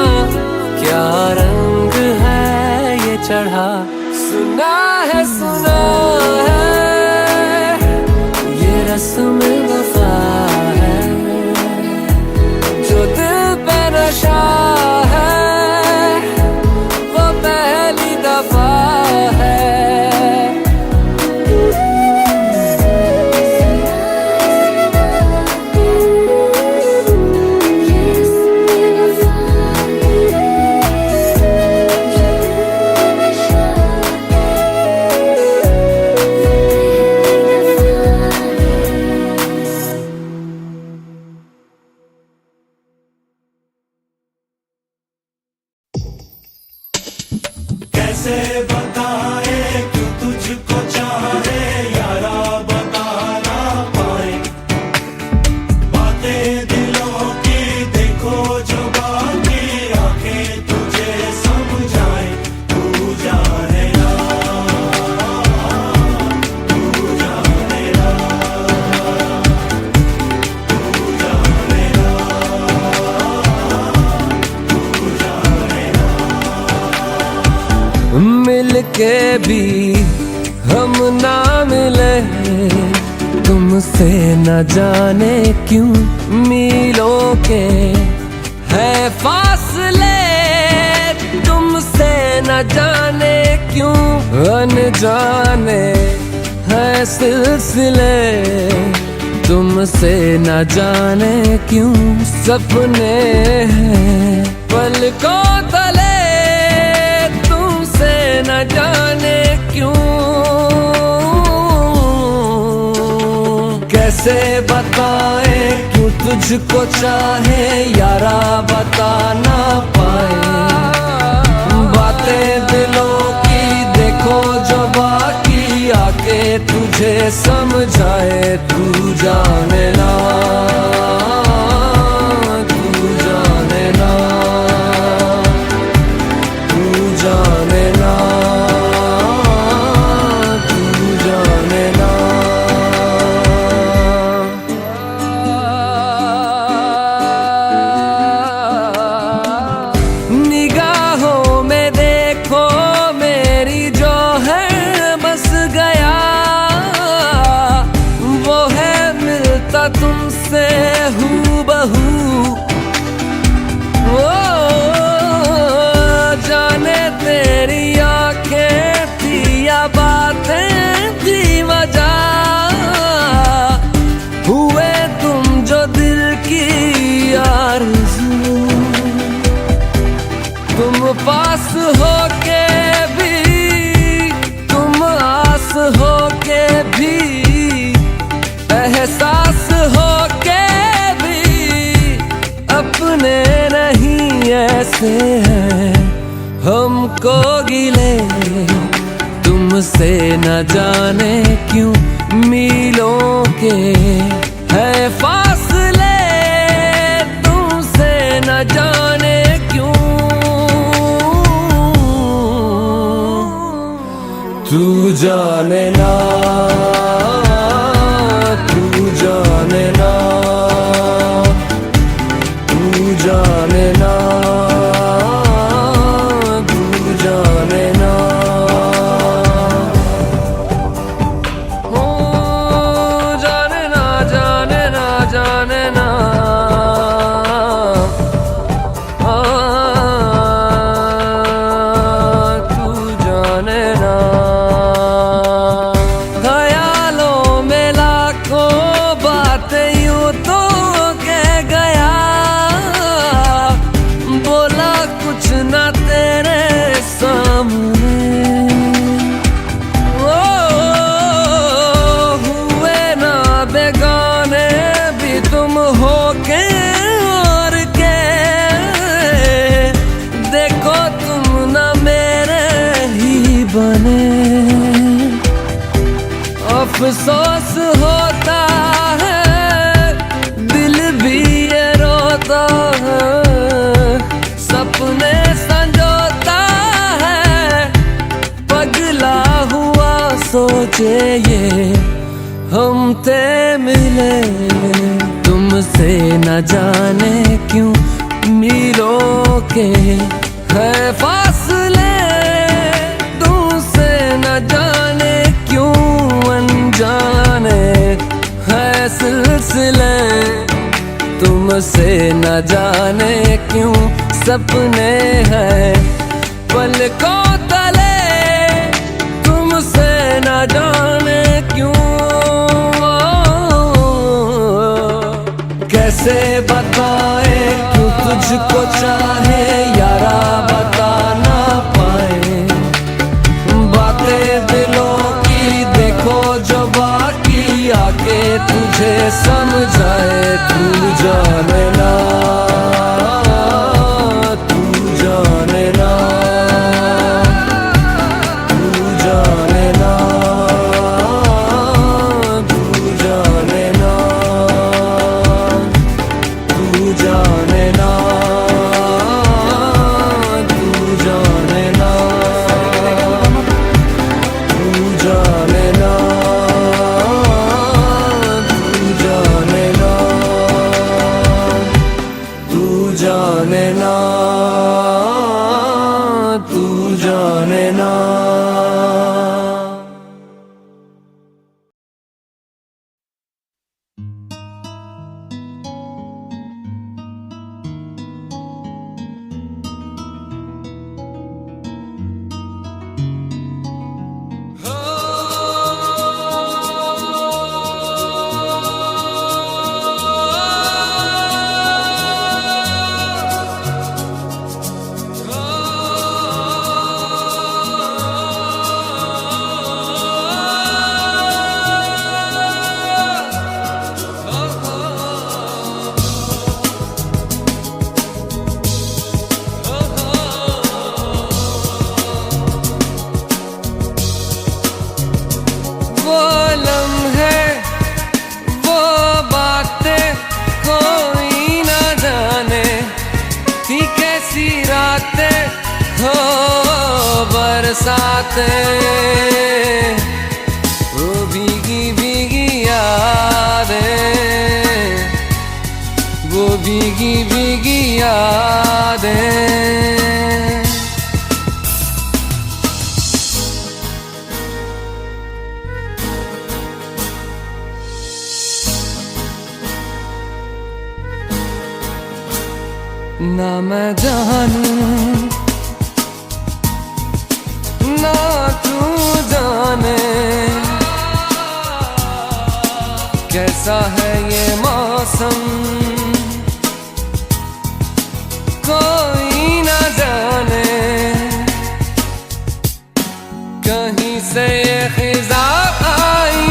क्या रंग है ये चढ़ा। सुना है ये रस्म वफा है, जो दिल पे नशा है, वो पहली दफा है। कैसे बताए क्यों तुझको चाहे यारा, बता ना पाए बातें दिलों की, देखो जो बाकी आंखें तुझे समझाए। तू जाने ना, तू जाने ना, तू जाने ना, तू जाने ना। मिल के भी हम ना मिले, तुमसे न जाने क्यों मीलों के है फासले, तुमसे न जाने क्यों अनजाने है सिलसिले, तुमसे न जाने क्यों सपने हैं पलकों तले, तुमसे न जाने क्यों। कैसे बताए क्यों तुझको चाहे यारा, बता ना पाए बातें दिलों की, देखो जो बाकी आके तुझे समझाए। तू जाने ना, तू जाने ना, तू जाने ना। हो के भी, तुम आस हो के भी, एहसास हो के भी अपने नहीं ऐसे हैं हमको गिले तुमसे न जाने क्यों मीलों के है फासले तुमसे न जाने क्यों तू जाने ना तू जाने ना तू जाने ना तू जाने ना ओ जाने ना जाने ना जाने ना तू जाने ना ख्यालों में लाखों बातें यूं तो कह गया बोला कुछ ना तेरे सामने ओ हुए ना बेगाने भी तुम हो के और के देखो तुम ना मेरे ही बने अफसोस होता है दिल भी ये रोता है सपने संजोता है पगला हुआ सोचे ये हम ते मिले तुमसे न जाने क्यों मीलों के है फासले तुमसे न जाने क्यों अनजाने है सिलसिले तुमसे न जाने क्यों सपने हैं पलकों तले तुमसे न जाने क्यों कैसे बताए क्यों तुझको चाहे यारा बता ना पाए बातें दिलों की देखो जो बाकी आके तुझे समझाए तू जाने ना तू जाने ना तू जाने ना तू जाने ना तू जाने ना तू जाने ना तू जाने ना तू जाने ना तू जाने ना वो लम्हे वो बातें कोई ना जाने थी कैसी रातें हो बरसातें वो भीगी भीगी यादें वो भीगी भीगी यादें ना मैं जानूं ना तू जाने कैसा है ये मौसम कोई ना जाने कहीं से ये खिजा आई,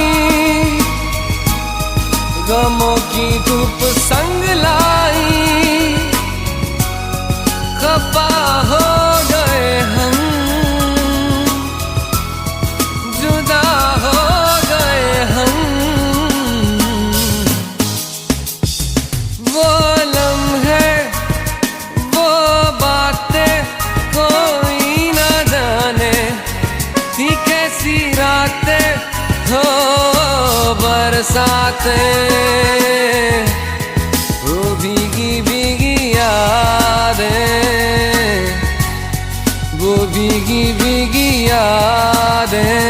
गमों की धूप संग लाई, खफा हो गए हम, जुदा हो गए हम। वो लम्हे, वो बातें कोई न जाने, थी कैसी रातें हो बरसातें, वो भीगी भीगी यादें, वो भीगी भीगी यादें।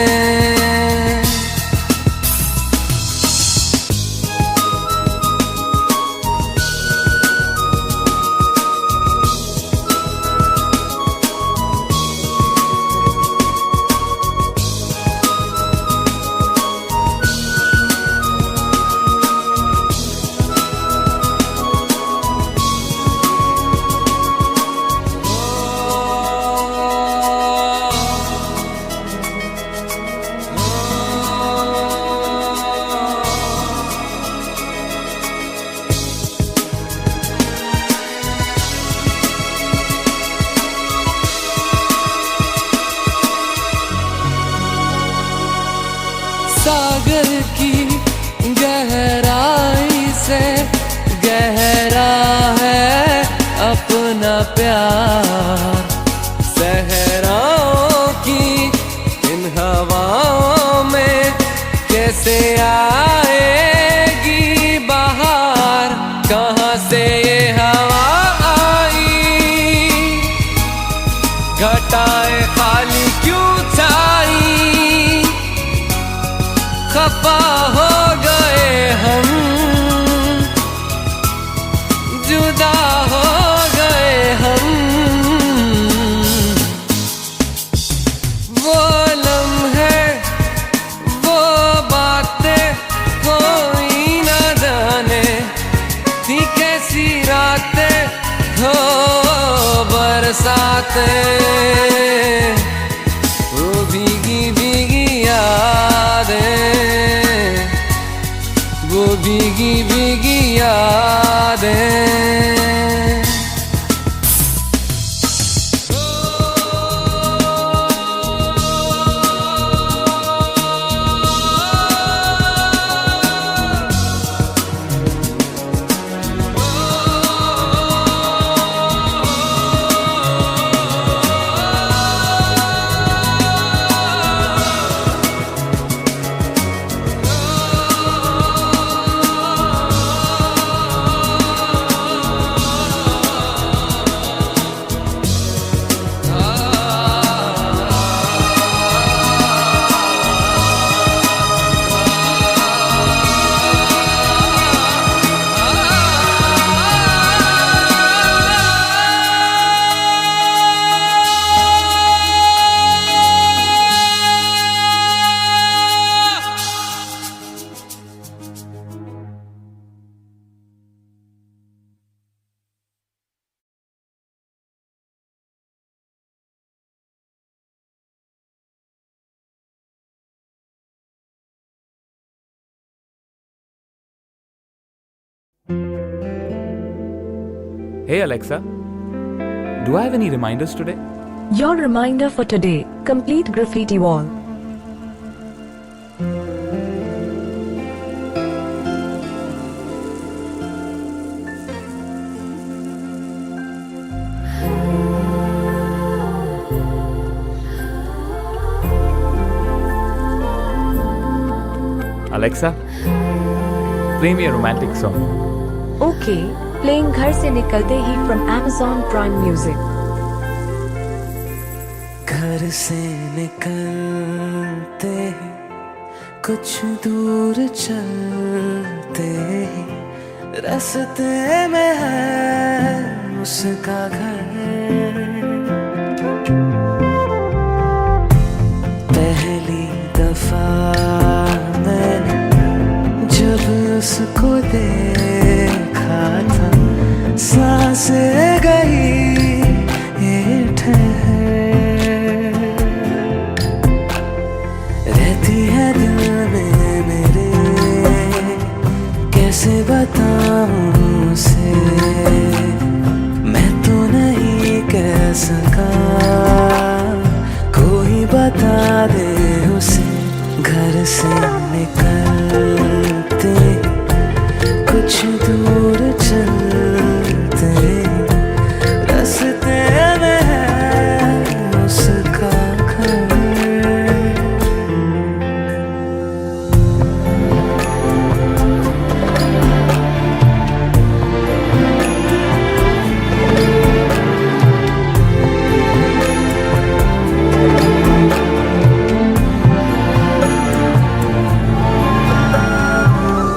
सागर की गहराई से गहरा है अपना प्यार, सहराओं की इन हवाओं में कैसे आएगी बहार, कहाँ से ये हवा आई, घटाएं खाली क्यों छाई, खफा हो गए हम, जुदा हो गए हम। वो लम्हे, वो बातें कोई न जाने, थी कैसी रातें हो बरसातें, वो भीगी भीगी यादें, वो भीगी भीगी यादें। Hey Alexa, do I have any reminders today? Your reminder for today, complete graffiti wall. Alexa, play me a romantic song. Okay, playing घर से निकलते ही from Amazon Prime Music. घर से निकलते ही कुछ दूर चलते ही रास्ते में है उसका घर। पहली दफा मैंने जब उसको देखा था सांसें गई ये ठहर। है दिल में मेरे, कैसे बताऊं उसे, मैं तो नहीं कह सका, कोई बता दे उसे। घर से निकलते कुछ दूर चलते, रास्ते में है उसका घर।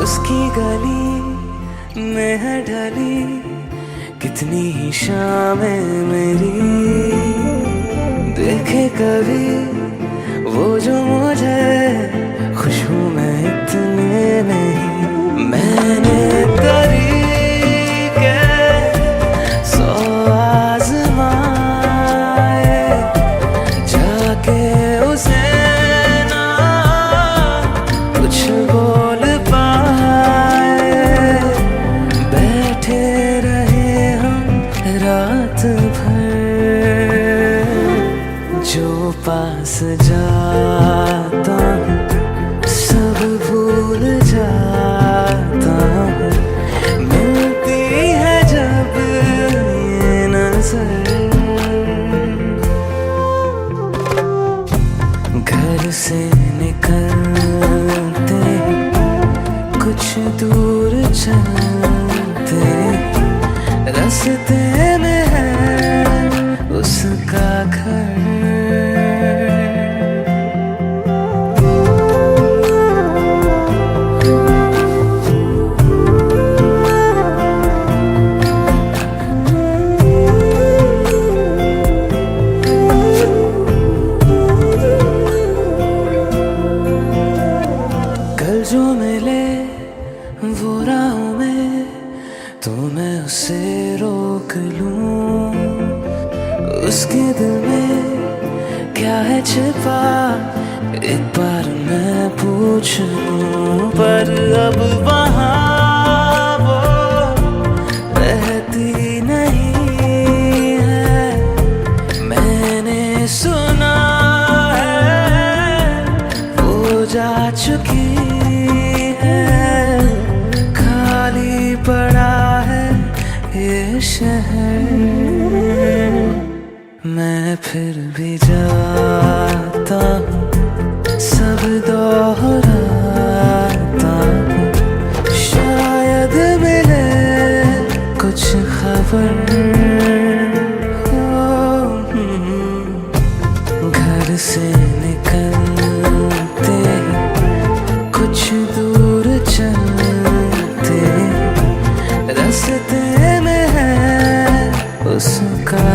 उसकी गली में है ढली कितनी ही शामें मेरी, देखे कभी वो जो मुझे खुश हूँ मैं इतने नहीं। मैंने तरीके 100 आज़माए, जाके उसे ना कुछ बोल पाए, बैठे रहे हम रात भर, जो पास जाता हूँ सब भूल जाता हूँ, मिलती है जब ये नजर। घर से निकलते कुछ दूर चलते, रास्ते में है उसका घर। कल जो मिले वो राहों में, तो मैं उसे रोक लूं, उसके दिल में क्या है छिपा एक बार मैं पूछ लूं। पर अब वहाँ वो रहती नहीं है, मैंने सुना है वो जा चुकी है, खाली पड़ा है ये शहर। मैं फिर भी जाता हूँ, सब दोहराता हूँ, शायद मिले कुछ खबर। घर से निकलते कुछ दूर चलते, रास्ते में है उसका